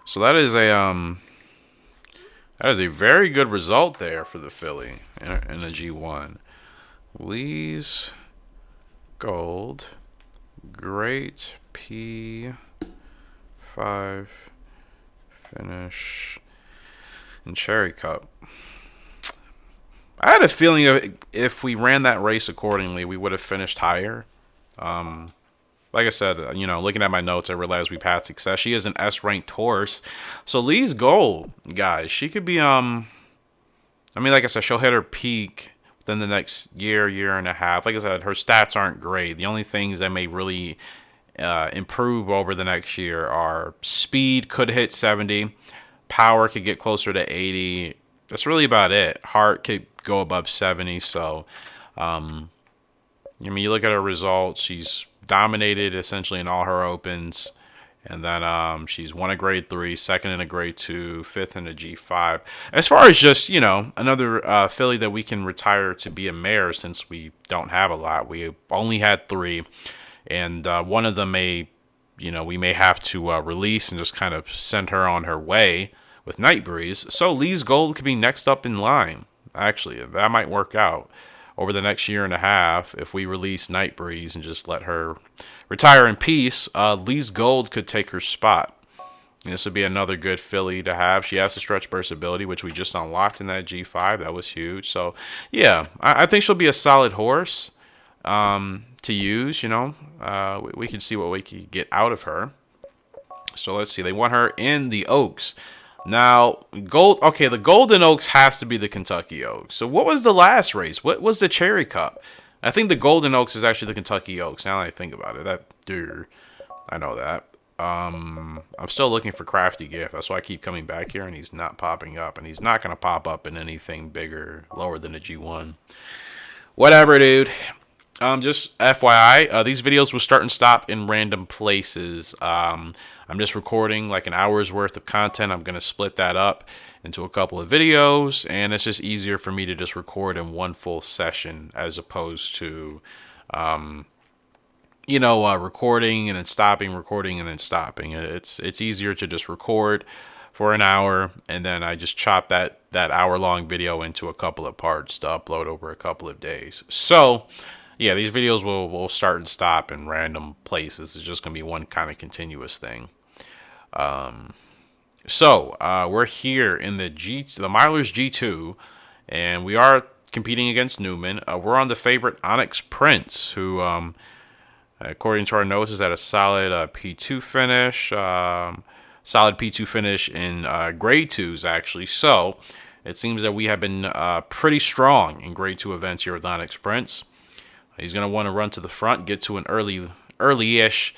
So that is a very good result there for the filly in the G1. Lee's Gold, great P5 finish in Cherry Cup. I had a feeling if we ran that race accordingly, we would have finished higher. Like I said, looking at my notes, I realized we've had success. She is an S-ranked horse. So Lee's Gold, guys, she could be, like I said, she'll hit her peak within the next year, year and a half. Like I said, her stats aren't great. The only things that may really improve over the next year are speed could hit 70, power could get closer to 80. That's really about it. Heart could go above 70. So, you look at her results. She's dominated essentially in all her opens, and then she's won a grade 3, second in a grade 2, fifth in a G5. As far as just another filly that we can retire to be a mare, since we don't have a lot, we only had 3, and one of them we may have to release and just kind of send her on her way with Night Breeze. So Lee's Gold could be next up in line. Actually, that might work out over the next year and a half. If we release Night Breeze and just let her retire in peace, Lee's Gold could take her spot. And this would be another good filly to have. She has the stretch burst ability, which we just unlocked in that G5. That was huge. So, yeah, I think she'll be a solid horse to use. We can see what we can get out of her. So let's see. They want her in the Oaks. Now, the Golden Oaks has to be the Kentucky Oaks. So what was the last race? What was the Cherry Cup? I think the Golden Oaks is actually the Kentucky Oaks. Now that I think about it, I know that. I'm still looking for Crafty Gift. That's why I keep coming back here, and he's not popping up. And he's not going to pop up in anything bigger, lower than a G1. Whatever, dude. Just FYI, these videos will start and stop in random places. I'm just recording like an hour's worth of content. I'm going to split that up into a couple of videos, and it's just easier for me to just record in one full session as opposed to, recording and then stopping, recording and then stopping. It's easier to just record for an hour, and then I just chop that hour-long video into a couple of parts to upload over a couple of days. So, yeah, these videos will start and stop in random places. It's just going to be one kind of continuous thing. So we're here in the Milers G2, and we are competing against Newman. We're on the favorite Onyx Prince, who, according to our notes, is at a solid P2 finish. Solid P2 finish in grade 2s, actually. So it seems that we have been pretty strong in grade 2 events here with Onyx Prince. He's going to want to run to the front, get to an early-ish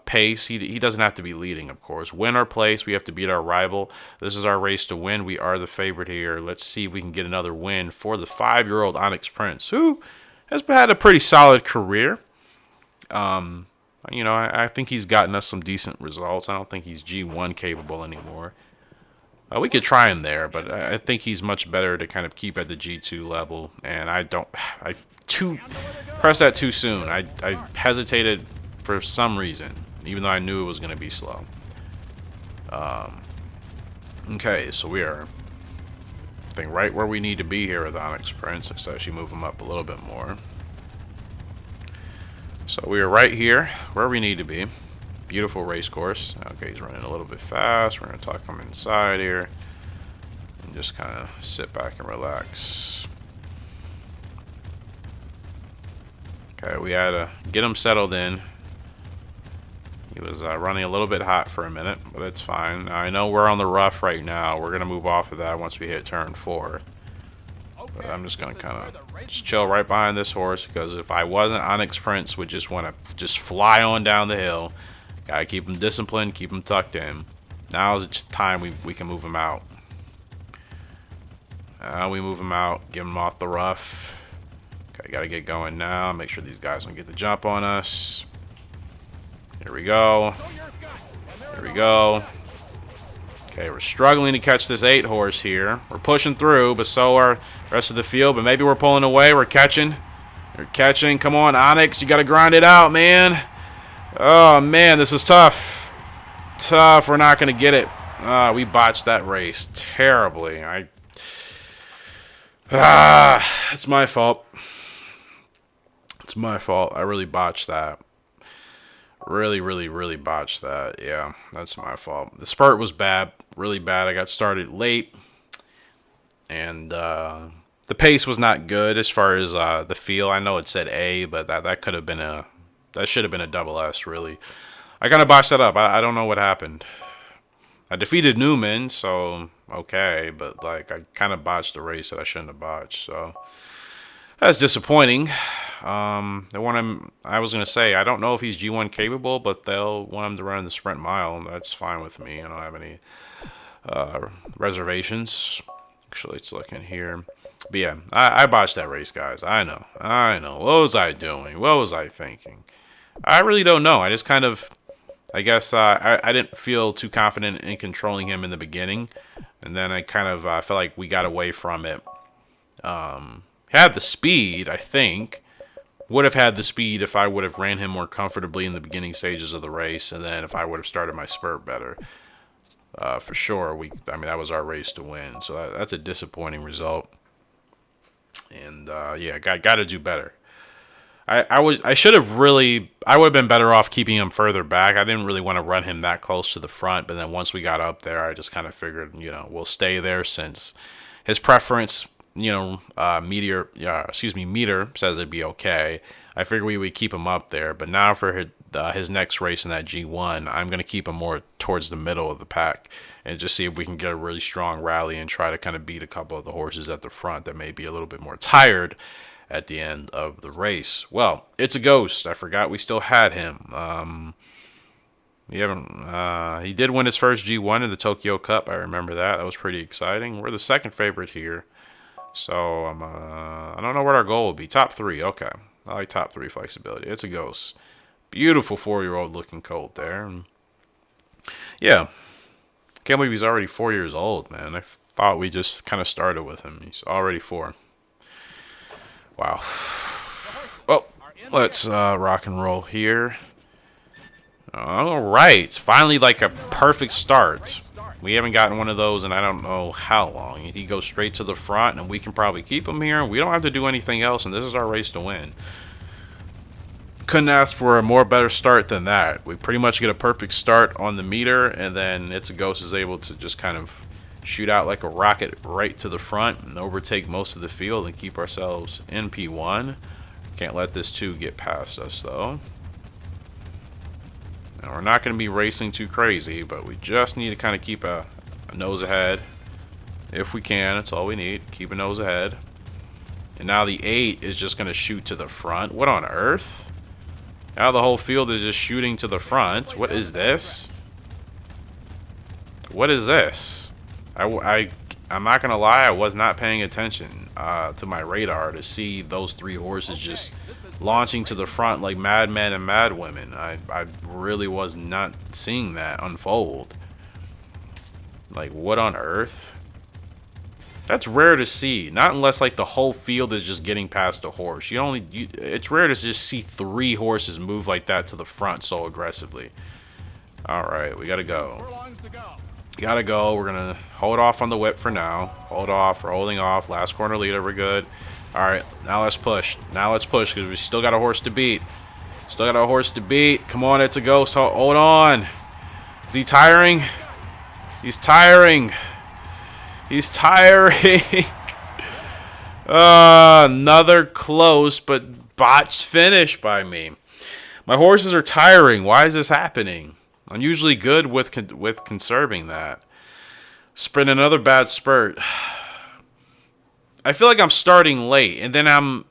pace. He doesn't have to be leading, of course. Win our place. We have to beat our rival. This is our race to win. We are the favorite here. Let's see if we can get another win for the 5-year-old Onyx Prince, who has had a pretty solid career. I think he's gotten us some decent results. I don't think he's G1 capable anymore. We could try him there, but I think he's much better to kind of keep at the G2 level. And I pressed that too soon. I hesitated for some reason, even though I knew it was going to be slow. Okay, so we are, I think, right where we need to be here with Onyx Prince. Let's actually move him up a little bit more. So we are right here where we need to be. Beautiful race course. Okay, he's running a little bit fast. We're going to tuck him inside here and just kind of sit back and relax. Okay, we had to get him settled in. He was running a little bit hot for a minute, but it's fine. Now, I know we're on the rough right now. We're going to move off of that once we hit turn 4. But I'm just going to kind of just chill right behind this horse, because if I wasn't, Onyx Prince would just want to just fly on down the hill. Gotta keep him disciplined, keep him tucked in. Now is the time we can move him out. We move him out, get him off the rough. Okay, gotta get going now. Make sure these guys don't get the jump on us. Here we go. Here we go. Okay, we're struggling to catch this 8 horse here. We're pushing through, but so are the rest of the field. But maybe we're pulling away. We're catching. We're catching. Come on, Onyx. You gotta grind it out, man. Oh, man, this is tough. Tough. We're not going to get it. We botched that race terribly. It's my fault. It's my fault. I really botched that. Really, really, really botched that. Yeah, that's my fault. The spurt was bad. Really bad. I got started late. And the pace was not good as far as the feel. I know it said A, but that could have been that should have been a double S, really. I kind of botched that up. I don't know what happened. I defeated Newman, so okay, but like I kind of botched the race that I shouldn't have botched, so that's disappointing. They want him. I was gonna say I don't know if he's G1 capable, but they'll want him to run the sprint mile, and that's fine with me. I don't have any reservations. Actually, let's look in here. But yeah, I botched that race, guys. I know. What was I doing? What was I thinking? I really don't know. I just kind of, I guess I didn't feel too confident in controlling him in the beginning, and then I kind of felt like we got away from it. Had the speed, I think. Would have had the speed if I would have ran him more comfortably in the beginning stages of the race, and then if I would have started my spurt better. For sure, I mean, that was our race to win, so that's a disappointing result. And yeah, got to do better. I should have really. I would have been better off keeping him further back. I didn't really want to run him that close to the front, but then once we got up there, I just kind of figured, we'll stay there since his preference, meter says it'd be okay. I figured we would keep him up there, but now for his next race in that G1, I'm going to keep him more towards the middle of the pack and just see if we can get a really strong rally and try to kind of beat a couple of the horses at the front that may be a little bit more tired at the end of the race. Well, it's a ghost. I forgot we still had him. He did win his first G1 in the Tokyo Cup. I remember that. That was pretty exciting. We're the second favorite here. So I don't know what our goal will be. Top 3. Okay. I like top 3 flexibility. It's a ghost. Beautiful 4-year-old looking colt there. And yeah. Can't believe he's already 4 years old, man. I thought we just kind of started with him. He's already 4. Wow. Well, let's rock and roll here. All right. Finally, like a perfect start. We haven't gotten one of those in I don't know how long. He goes straight to the front, and we can probably keep him here. We don't have to do anything else, and this is our race to win. Couldn't ask for a better start than that. We pretty much get a perfect start on the meter, and then It's a Ghost is able to just kind of shoot out like a rocket right to the front and overtake most of the field and keep ourselves in P1. Can't let this 2 get past us, though. Now, we're not going to be racing too crazy, but we just need to kind of keep a nose ahead. If we can, that's all we need. Keep a nose ahead. And now the 8 is just going to shoot to the front. What on earth? Now the whole field is just shooting to the front. What is this? What is this? I'm not going to lie, I was not paying attention to my radar to see those 3 horses just launching to the front like madmen and madwomen. I really was not seeing that unfold. Like, what on earth? That's rare to see. Not unless like the whole field is just getting past a horse. It's rare to just see 3 horses move like that to the front so aggressively. All right, we gotta go. Gotta go. We're gonna hold off on the whip for now. Hold off. We're holding off. Last corner leader. We're good. All right, now let's push. Because we still got a horse to beat. Come on, It's a Ghost. Hold on. Is he tiring? He's tiring. Another close but botched finish by me. My horses are tiring. Why is this happening? I'm usually good with conserving that. Sprint another bad spurt. I feel like I'm starting late, and then I'm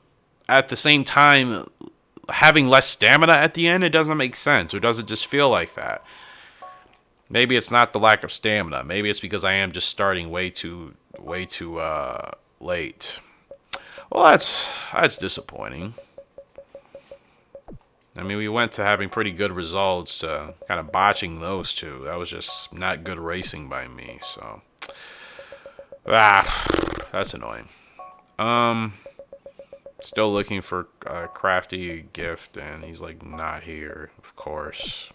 at the same time having less stamina at the end. It doesn't make sense, or does it just feel like that? Maybe it's not the lack of stamina. Maybe it's because I am just starting way too late. Well, that's disappointing. I mean, we went to having pretty good results, kind of botching those 2. That was just not good racing by me, so. That's annoying. Still looking for a crafty gift, and he's like not here, of course.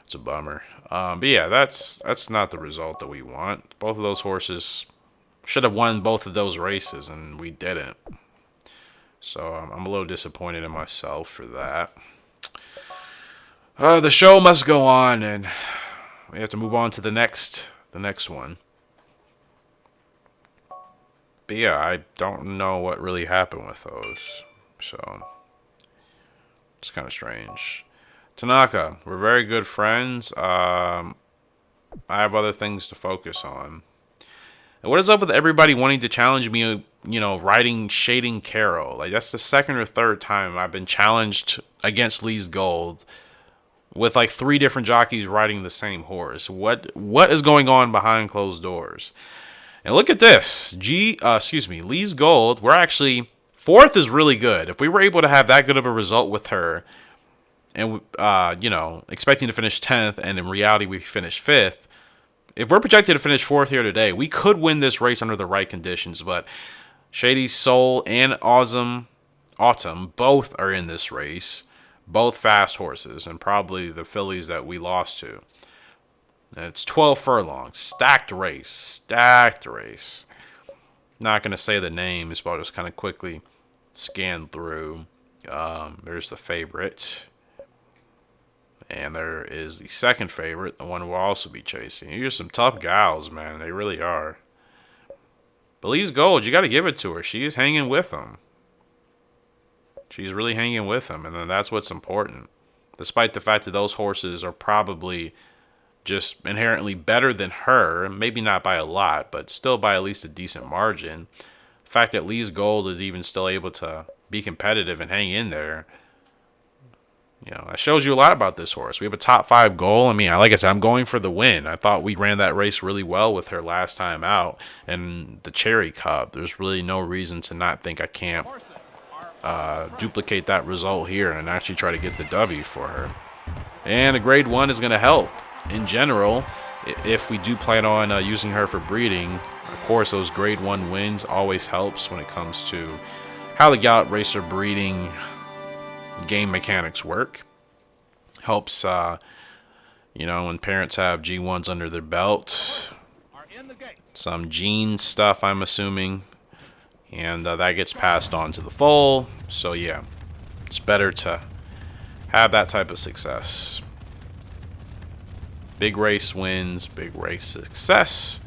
It's a bummer. But yeah, that's not the result that we want. Both of those horses should have won both of those races, and we didn't. So I'm a little disappointed in myself for that. The show must go on, and we have to move on to the next one. But yeah, I don't know what really happened with those. So it's kind of strange. Tanaka, we're very good friends. I have other things to focus on. And what is up with everybody wanting to challenge me, riding Shading Carol? Like, that's the second or third time I've been challenged against Lee's Gold with like 3 different jockeys riding the same horse. What is going on behind closed doors? And look at this. Lee's Gold, we're actually 4th is really good. If we were able to have that good of a result with her, and expecting to finish 10th, and in reality we finished 5th, if we're projected to finish 4th here today, we could win this race under the right conditions. But Shady Soul and Autumn both are in this race. Both fast horses, and probably the fillies that we lost to. And it's 12 furlongs. Stacked race. Not going to say the names, but I'll just kind of quickly scan through. There's the favorite. And there is the second favorite, the one we'll also be chasing. These are some tough gals, man. They really are. But Lee's Gold, you got to give it to her. She is hanging with them. She's really hanging with them, and then that's what's important. Despite the fact that those horses are probably just inherently better than her, maybe not by a lot, but still by at least a decent margin. The fact that Lee's Gold is even still able to be competitive and hang in there, that shows you a lot about this horse. We have a top 5 goal. I mean, like I said, I'm going for the win. I thought we ran that race really well with her last time out, and the Cherry Cup. There's really no reason to not think I can't duplicate that result here and actually try to get the W for her. And a grade 1 is going to help in general if we do plan on using her for breeding. Of course, those grade 1 wins always helps when it comes to how the Gallop Racer breeding game mechanics work. Helps when parents have G1s under their belt, some gene stuff, I'm assuming. And that gets passed on to the foal. So yeah, it's better to have that type of success. Big race wins, big race success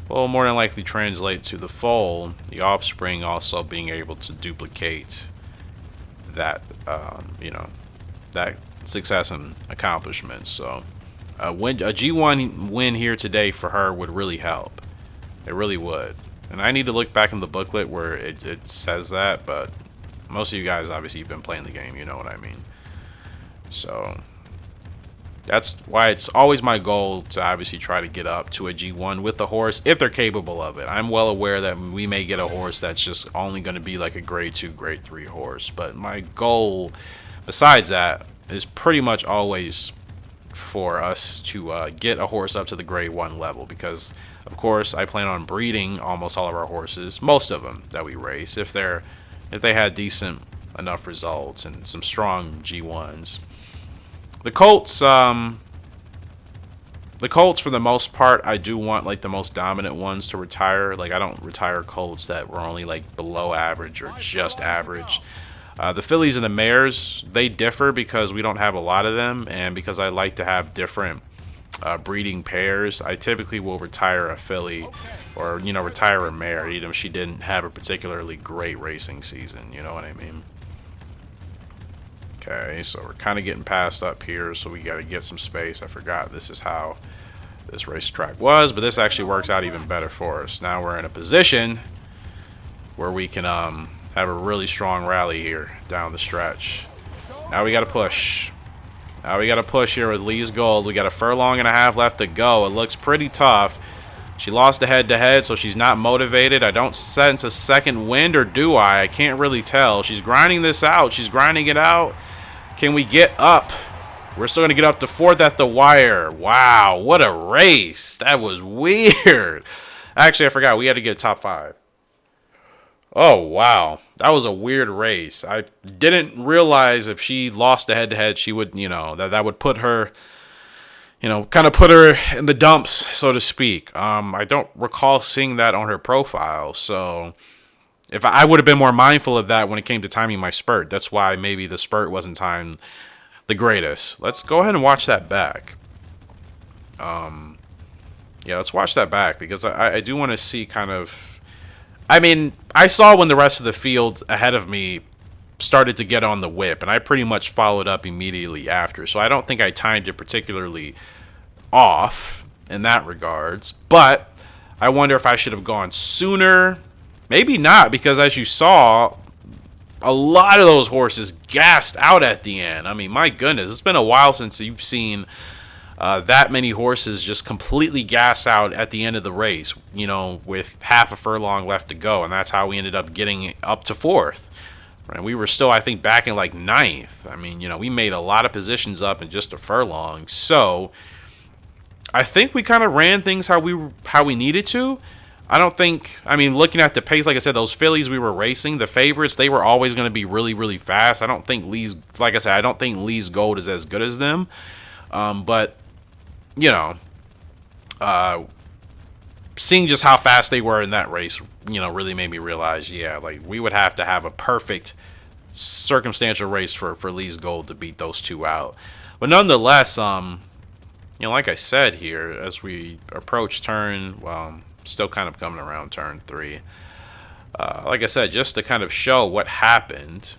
will more than likely translate to the foal, the offspring also being able to duplicate that, that success and accomplishment. So a G1 win here today for her would really help. It really would. And I need to look back in the booklet where it says that, but most of you guys, obviously, you've been playing the game. You know what I mean. So that's why it's always my goal to obviously try to get up to a G1 with the horse if they're capable of it. I'm well aware that we may get a horse that's just only going to be like a grade 2, grade 3 horse. But my goal, besides that, is pretty much always for us to get a horse up to the grade 1 level, because of course I plan on breeding almost all of our horses, most of them that we race, if they had decent enough results and some strong G1s. The Colts for the most part, I do want like the most dominant ones to retire. Like, I don't retire colts that were only like below average or just average. The fillies and the mares, they differ because we don't have a lot of them, and because I like to have different breeding pairs. I typically will retire a filly or, retire a mare, even if she didn't have a particularly great racing season. You know what I mean? Okay, so we're kind of getting passed up here, so we got to get some space. I forgot this is how this racetrack was, but this actually works out even better for us. Now we're in a position where we can have a really strong rally here down the stretch. Now we got to push. Now we got to push here with Lee's Gold. We got a furlong and a half left to go. It looks pretty tough. She lost the head-to-head, so she's not motivated. I don't sense a second wind, or do I? I can't really tell. She's grinding this out. She's grinding it out. Can we get up? We're still going to get up to 4th at the wire. Wow, what a race. That was weird. Actually, I forgot. We had to get top 5. Oh, wow. That was a weird race. I didn't realize if she lost the head-to-head, she would, that would put her you know, kind of put her in the dumps, so to speak. I don't recall seeing that on her profile, so if I would have been more mindful of that when it came to timing my spurt. That's why maybe the spurt wasn't timed the greatest. Let's go ahead and watch that back. Yeah, let's watch that back because I do want to see kind of... I mean, I saw when the rest of the field ahead of me started to get on the whip, and I pretty much followed up immediately after. So I don't think I timed it particularly off in that regards. But I wonder if I should have gone sooner. Maybe not, because as you saw, a lot of those horses gassed out at the end. I mean, my goodness, it's been a while since you've seen that many horses just completely gas out at the end of the race, you know, with half a furlong left to go. And that's how we ended up getting up to fourth. Right? We were still, I think, back in like ninth. I mean, you know, we made a lot of positions up in just a furlong. So I think we kind of ran things how we needed to. I don't think, I mean, looking at the pace, like I said, those fillies we were racing, the favorites, they were always going to be really, really fast. I don't think Lee's, like I said, I don't think Lee's Gold is as good as them. But, you know, seeing just how fast they were in that race, you know, really made me realize, yeah, like we would have to have a perfect circumstantial race for Lee's Gold to beat those two out. But nonetheless, you know, like I said here, as we approach turn, well, still kind of coming around turn 3. Like I said, just to kind of show what happened.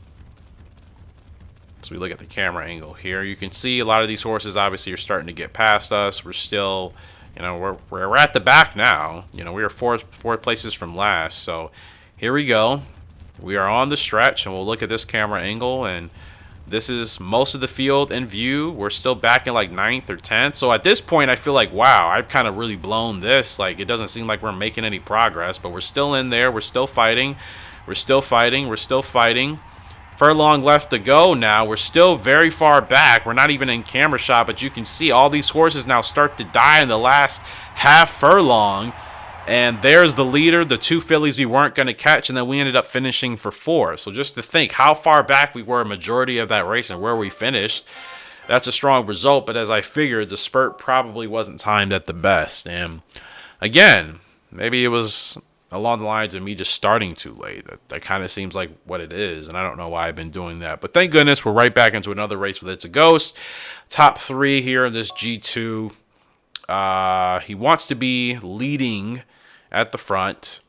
So we look at the camera angle here. You can see a lot of these horses obviously are starting to get past us. We're still, you know, we're at the back now. You know, we are four places from last. So here we go. We are on the stretch, and we'll look at this camera angle, and this is most of the field in view. We're still back in like 9th or 10th. So at this point, I feel like, wow, I've kind of really blown this. Like, it doesn't seem like we're making any progress, but we're still in there. We're still fighting. We're still fighting. We're still fighting. Furlong left to go now. We're still very far back. We're not even in camera shot, but you can see all these horses now start to die in the last half furlong. And there's the leader, the two fillies we weren't going to catch, and then we ended up finishing for 4. So just to think how far back we were a majority of that race and where we finished, that's a strong result. But as I figured, the spurt probably wasn't timed at the best. And again, maybe it was along the lines of me just starting too late. That kind of seems like what it is, and I don't know why I've been doing that. But thank goodness we're right back into another race with It's a Ghost. Top 3 here in this G2. He wants to be leading at the front,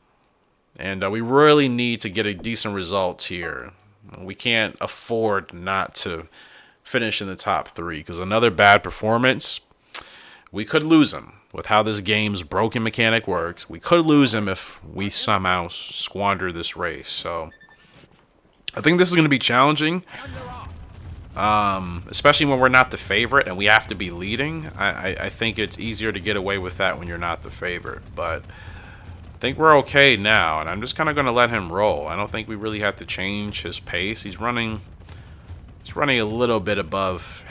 and we really need to get a decent result here. We can't afford not to finish in the top 3, because another bad performance, we could lose him. With how this game's broken mechanic works, we could lose him if we somehow squander this race. So I think this is going to be challenging, especially when we're not the favorite and we have to be leading. I think it's easier to get away with that when you're not the favorite, but I think we're okay now, and I'm just kind of going to let him roll. I don't think we really have to change his pace. He's running a little bit above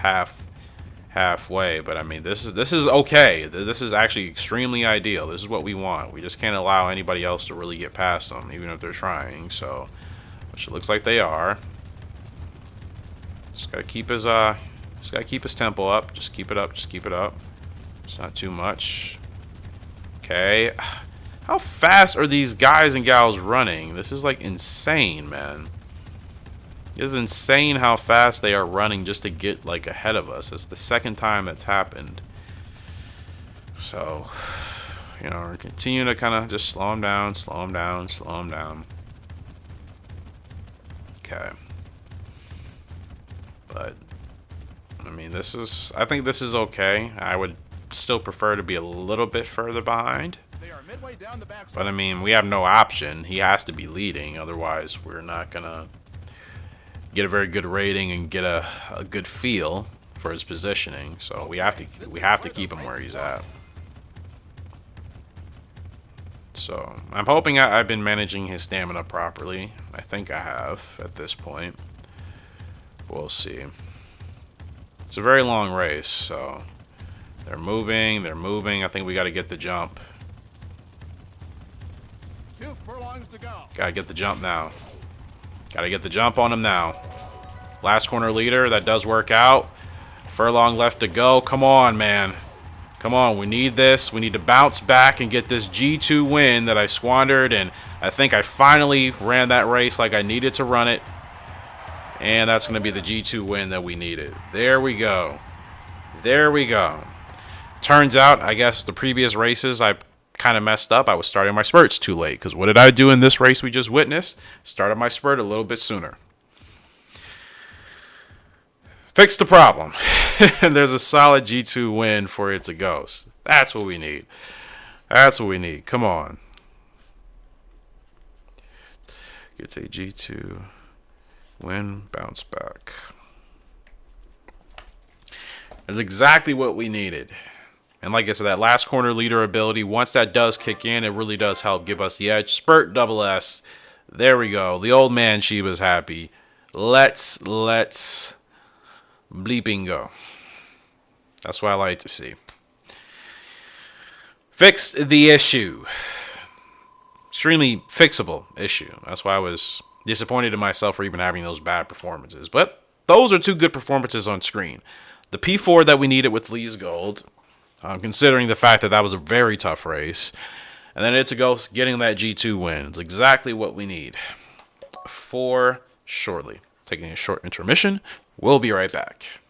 halfway, but I mean, this is okay. This is actually extremely ideal. This is what we want. We just can't allow anybody else to really get past them, even if they're trying. So, which it looks like they are. Just gotta keep his tempo up. Just keep it up. Just keep it up. It's not too much. Okay. How fast are these guys and gals running? This is like insane, man. It is insane how fast they are running just to get like ahead of us. It's the second time that's happened. So, you know, we're continuing to kind of just slow them down, slow them down, slow them down. Okay. But, I mean, I think this is okay. I would still prefer to be a little bit further behind. But, I mean, we have no option. He has to be leading. Otherwise, we're not going to get a very good rating and get a good feel for his positioning. So we have to keep him where he's at. So I'm hoping I've been managing his stamina properly. I think I have at this point. We'll see. It's a very long race, so they're moving. I think we got to get the jump. 2 furlongs to go. Got to get the jump now. Got to get the jump on him now. Last corner leader, that does work out. Furlong left to go. Come on, man. Come on, we need this. We need to bounce back and get this G2 win that I squandered, and I think I finally ran that race like I needed to run it. And that's going to be the G2 win that we needed. There we go. There we go. Turns out, I guess the previous races I kind of messed up. I was starting my spurts too late, because what did I do in this race we just witnessed? Started my spurt a little bit sooner. Fix the problem. And there's a solid G2 win for It's a Ghost. That's what we need. That's what we need. Come on. Gets a G2 win, bounce back. That's exactly what we needed. And like I said, that last corner leader ability, once that does kick in, it really does help give us the edge. Spurt double S. There we go. The old man Sheba's happy. Let's bleeping go. That's what I like to see. Fixed the issue. Extremely fixable issue. That's why I was disappointed in myself for even having those bad performances. But those are two good performances on screen. The P4 that we needed with Lee's Gold, considering the fact that that was a very tough race. And then It's a Ghost getting that G2 win. It's exactly what we need for shortly. Taking a short intermission. We'll be right back.